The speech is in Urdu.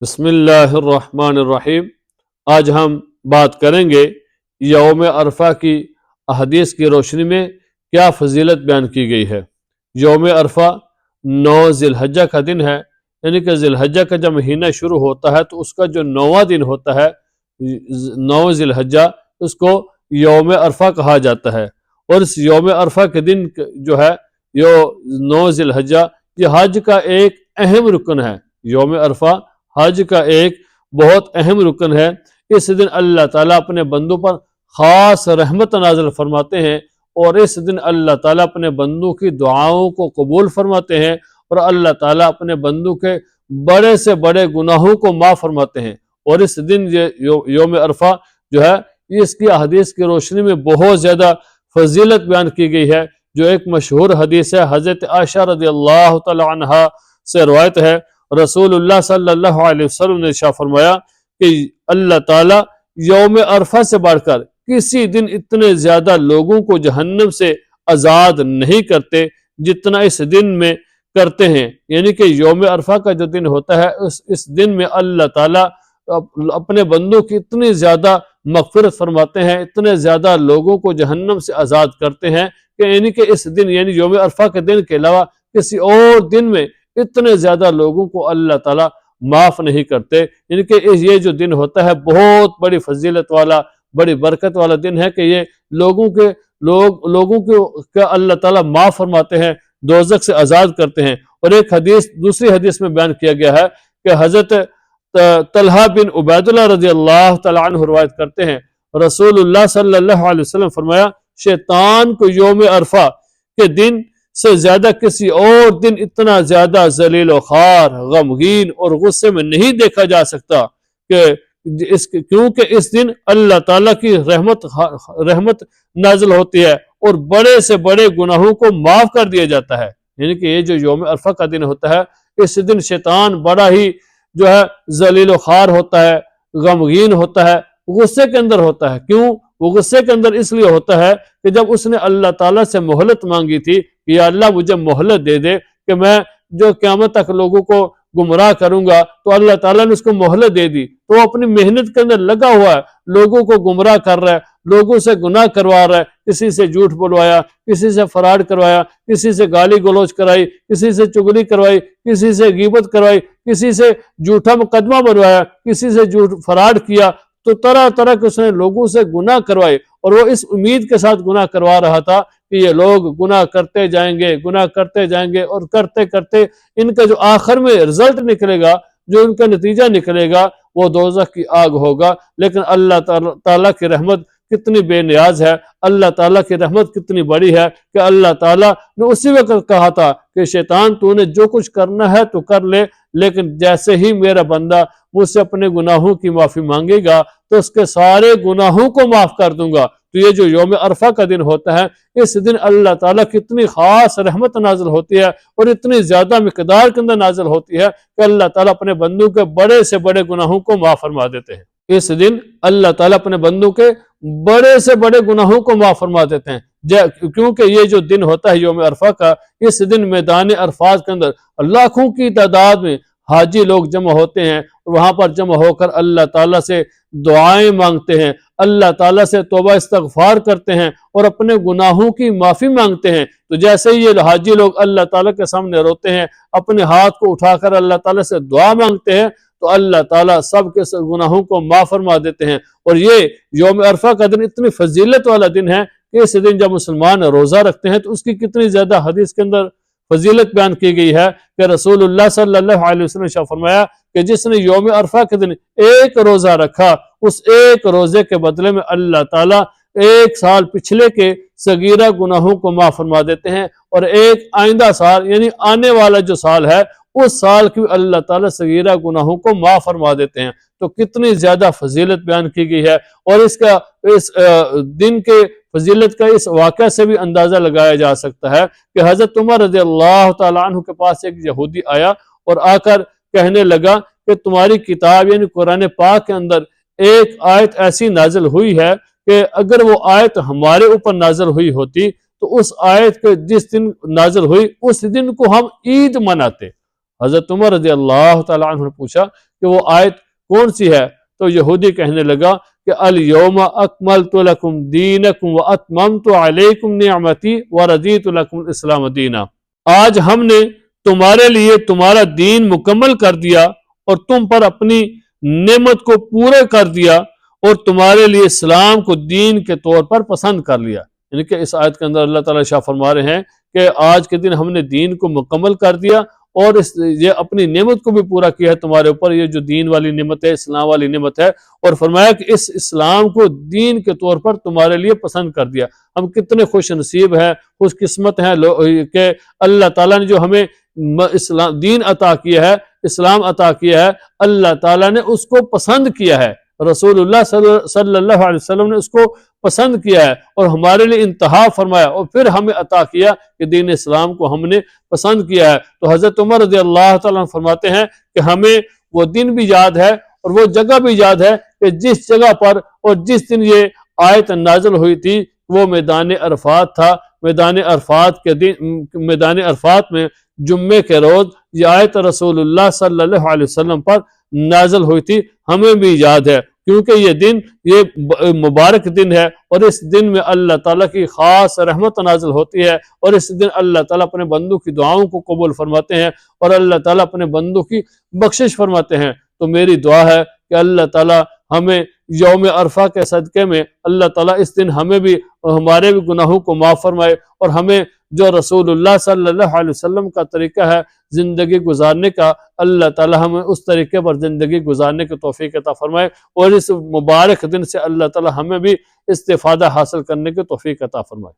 بسم اللہ الرحمن الرحیم۔ آج ہم بات کریں گے یوم عرفہ کی احادیث کی روشنی میں کیا فضیلت بیان کی گئی ہے۔ یوم عرفہ 9 ذی الحجہ کا دن ہے، یعنی کہ ذی الحجہ کا جب مہینہ شروع ہوتا ہے تو اس کا جو 9واں دن ہوتا ہے 9 ذی الحجہ، اس کو یوم عرفہ کہا جاتا ہے۔ اور اس یوم عرفہ کے دن جو ہے 9 ذی الحجہ، یہ حج کا ایک اہم رکن ہے۔ یوم عرفہ حج کا ایک بہت اہم رکن ہے۔ اس دن اللہ تعالیٰ اپنے بندوں پر خاص رحمت نازل فرماتے ہیں، اور اس دن اللہ تعالیٰ اپنے بندوں کی دعاؤں کو قبول فرماتے ہیں، اور اللہ تعالیٰ اپنے بندوں کے بڑے سے بڑے گناہوں کو معاف فرماتے ہیں۔ اور اس دن یوم عرفہ جو ہے، اس کی احادیث کی روشنی میں بہت زیادہ فضیلت بیان کی گئی ہے۔ جو ایک مشہور حدیث ہے، حضرت عائشہ رضی اللہ تعالی عنہا سے روایت ہے، رسول اللہ صلی اللہ علیہ وسلم نے ارشاد فرمایا کہ اللہ تعالیٰ یوم عرفہ سے بڑھ کر کسی دن اتنے زیادہ لوگوں کو جہنم سے آزاد نہیں کرتے جتنا اس دن میں کرتے ہیں۔ یعنی کہ یوم عرفہ کا جو دن ہوتا ہے، اس دن میں اللہ تعالیٰ اپنے بندوں کی اتنی زیادہ مغفرت فرماتے ہیں، اتنے زیادہ لوگوں کو جہنم سے آزاد کرتے ہیں کہ یعنی کہ اس دن، یعنی یوم عرفہ کے دن کے علاوہ کسی اور دن میں اتنے زیادہ لوگوں کو اللہ تعالیٰ معاف نہیں کرتے۔ یعنی کہ یہ جو دن ہوتا ہے بہت بڑی فضیلت والا، بڑی برکت والا دن ہے کہ یہ لوگوں کے اللہ تعالیٰ معاف فرماتے ہیں، دوزخ سے آزاد کرتے ہیں۔ اور ایک حدیث، دوسری حدیث میں بیان کیا گیا ہے کہ حضرت طلحہ بن عبید اللہ رضی اللہ تعالیٰ عنہ روایت کرتے ہیں، رسول اللہ صلی اللہ علیہ وسلم فرمایا، شیطان کو یوم عرفہ کے دن سے زیادہ کسی اور دن اتنا زیادہ ذلیل و خوار، غمگین اور غصے میں نہیں دیکھا جا سکتا، کیونکہ اس دن اللہ تعالیٰ کی رحمت نازل ہوتی ہے اور بڑے سے بڑے گناہوں کو معاف کر دیا جاتا ہے۔ یعنی کہ یہ جو یوم عرفہ کا دن ہوتا ہے، اس دن شیطان بڑا ہی جو ہے ذلیل و خوار ہوتا ہے، غمگین ہوتا ہے، غصے کے اندر ہوتا ہے۔ کیوں وہ غصے کے اندر؟ اس لیے ہوتا ہے کہ جب اس نے اللہ تعالیٰ سے مہلت مانگی تھی کہ یا اللہ مجھے مہلت دے دے کہ میں جو قیامت تک لوگوں کو گمراہ کروں گا، تو اللہ تعالیٰ نے اس کو مہلت دے دی، تو وہ اپنی محنت کے اندر لگا ہوا ہے، لوگوں کو گمراہ کر رہا ہے، لوگوں سے گناہ کروا رہا ہے، کسی سے جھوٹ بلوایا، کسی سے فراڈ کروایا، کسی سے گالی گلوچ کرائی، کسی سے چغلی کروائی، کسی سے غیبت کروائی، کسی سے جھوٹا مقدمہ بنوایا، کسی سے فراڈ کیا، تو طرح طرح کے اس نے لوگوں سے گناہ کروائے، اور وہ اس امید کے ساتھ گناہ کروا رہا تھا کہ یہ لوگ گناہ کرتے جائیں گے، گناہ کرتے جائیں گے، اور کرتے کرتے ان کا جو آخر میں رزلٹ نکلے گا، جو ان کا نتیجہ نکلے گا، وہ دوزخ کی آگ ہوگا۔ لیکن اللہ تعالیٰ کی رحمت کتنی بے نیاز ہے، اللہ تعالیٰ کی رحمت کتنی بڑی ہے کہ اللہ تعالیٰ نے اسی وقت کہا تھا کہ شیطان تو نے جو کچھ کرنا ہے تو کر لے، لیکن جیسے ہی میرا بندہ مجھ سے اپنے گناہوں کی معافی مانگے گا تو اس کے سارے گناہوں کو معاف کر دوں گا۔ تو یہ جو یوم عرفہ کا دن ہوتا ہے، اس دن اللہ تعالیٰ کی اتنی خاص رحمت نازل ہوتی ہے اور اتنی زیادہ مقدار کے اندر نازل ہوتی ہے کہ اللہ تعالیٰ اپنے بندوں کے بڑے سے بڑے گناہوں کو معاف فرما دیتے ہیں۔ اس دن اللہ تعالیٰ اپنے بندوں کے بڑے سے بڑے گناہوں کو معاف فرما دیتے ہیں، کیونکہ یہ جو دن ہوتا ہے یوم عرفہ کا، اس دن میدان عرفات کے اندر لاکھوں کی تعداد میں حاجی لوگ جمع ہوتے ہیں، وہاں پر جمع ہو کر اللہ تعالیٰ سے دعائیں مانگتے ہیں، اللہ تعالیٰ سے توبہ استغفار کرتے ہیں اور اپنے گناہوں کی معافی مانگتے ہیں۔ تو جیسے ہی یہ حاجی لوگ اللہ تعالیٰ کے سامنے روتے ہیں، اپنے ہاتھ کو اٹھا کر اللہ تعالیٰ سے دعا مانگتے ہیں، تو اللہ تعالیٰ سب کے گناہوں کو معاف فرما دیتے ہیں۔ اور یہ یوم عرفہ کا دن اتنی فضیلت والا دن ہے کہ اس دن جب مسلمان روزہ رکھتے ہیں تو اس کی کتنی زیادہ حدیث کے اندر فضیلت بیان کی گئی ہے کہ رسول اللہ صلی اللہ علیہ وسلم نے فرمایا کہ جس نے یوم عرفہ کے دن ایک روزہ رکھا، اس ایک روزے کے بدلے میں اللہ تعالیٰ ایک سال پچھلے کے صغیرہ گناہوں کو معاف فرما دیتے ہیں، اور ایک آئندہ سال یعنی آنے والا جو سال ہے اس سال کی اللہ تعالیٰ صغیرہ گناہوں کو معاف فرما دیتے ہیں۔ تو کتنی زیادہ فضیلت بیان کی گئی ہے، اور اس دن کے فضیلت کا اس واقعہ سے بھی اندازہ لگایا جا سکتا ہے کہ حضرت عمر رضی اللہ تعالیٰ عنہ کے پاس ایک یہودی آیا اور آ کر کہنے لگا کہ تمہاری کتاب یعنی قرآن پاک کے اندر ایک آیت ایسی نازل ہوئی ہے کہ اگر وہ آیت ہمارے اوپر نازل ہوئی ہوتی تو اس آیت کے جس دن نازل ہوئی اس دن کو ہم عید مناتے۔ حضرت عمر رضی اللہ تعالیٰ عنہ نے پوچھا کہ وہ آیت کون سی ہے؟ تو یہودی کہنے لگا کہ الیوم اکملت لکم دینکم واتممت علیکم نعمتی ورضیت لکم الاسلام دینا، آج ہم نے تمہارے لیے تمہارا دین مکمل کر دیا اور تم پر اپنی نعمت کو پورے کر دیا اور تمہارے لیے اسلام کو دین کے طور پر پسند کر لیا۔ یعنی کہ اس آیت کے اندر اللہ تعالیٰ شاہ فرما رہے ہیں کہ آج کے دن ہم نے دین کو مکمل کر دیا اور یہ اپنی نعمت کو بھی پورا کیا ہے تمہارے اوپر، یہ جو دین والی نعمت ہے، اسلام والی نعمت ہے، اور فرمایا کہ اس اسلام کو دین کے طور پر تمہارے لیے پسند کر دیا۔ ہم کتنے خوش نصیب ہیں، خوش قسمت ہیں کہ اللہ تعالیٰ نے جو ہمیں اسلام دین عطا کیا ہے، اسلام عطا کیا ہے، اللہ تعالیٰ نے اس کو پسند کیا ہے، رسول اللہ صلی اللہ علیہ وسلم نے اس کو پسند کیا ہے اور ہمارے لیے انتہا فرمایا اور پھر ہمیں عطا کیا کہ دین اسلام کو ہم نے پسند کیا ہے۔ تو حضرت عمر رضی اللہ تعالیٰ عنہ فرماتے ہیں کہ ہمیں وہ دن بھی یاد ہے اور وہ جگہ بھی یاد ہے کہ جس جگہ پر اور جس دن یہ آیت نازل ہوئی تھی وہ میدان عرفات تھا۔ میدان عرفات کے دن، میدان عرفات میں جمعے کے روز یہ آیت رسول اللہ صلی اللہ علیہ وسلم پر نازل ہوئی تھی، ہمیں بھی یاد ہے، کیونکہ یہ دن یہ مبارک دن ہے اور اس دن میں اللہ تعالیٰ کی خاص رحمت نازل ہوتی ہے اور اس دن اللہ تعالیٰ اپنے بندوں کی دعاؤں کو قبول فرماتے ہیں اور اللہ تعالیٰ اپنے بندوں کی بخشش فرماتے ہیں۔ تو میری دعا ہے کہ اللہ تعالیٰ ہمیں یوم عرفہ کے صدقے میں اللہ تعالیٰ اس دن ہمیں بھی اور ہمارے بھی گناہوں کو معاف فرمائے اور ہمیں جو رسول اللہ صلی اللہ علیہ وسلم کا طریقہ ہے زندگی گزارنے کا، اللہ تعالیٰ ہمیں اس طریقے پر زندگی گزارنے کی توفیق عطا فرمائے اور اس مبارک دن سے اللہ تعالیٰ ہمیں بھی استفادہ حاصل کرنے کی توفیق عطا فرمائے۔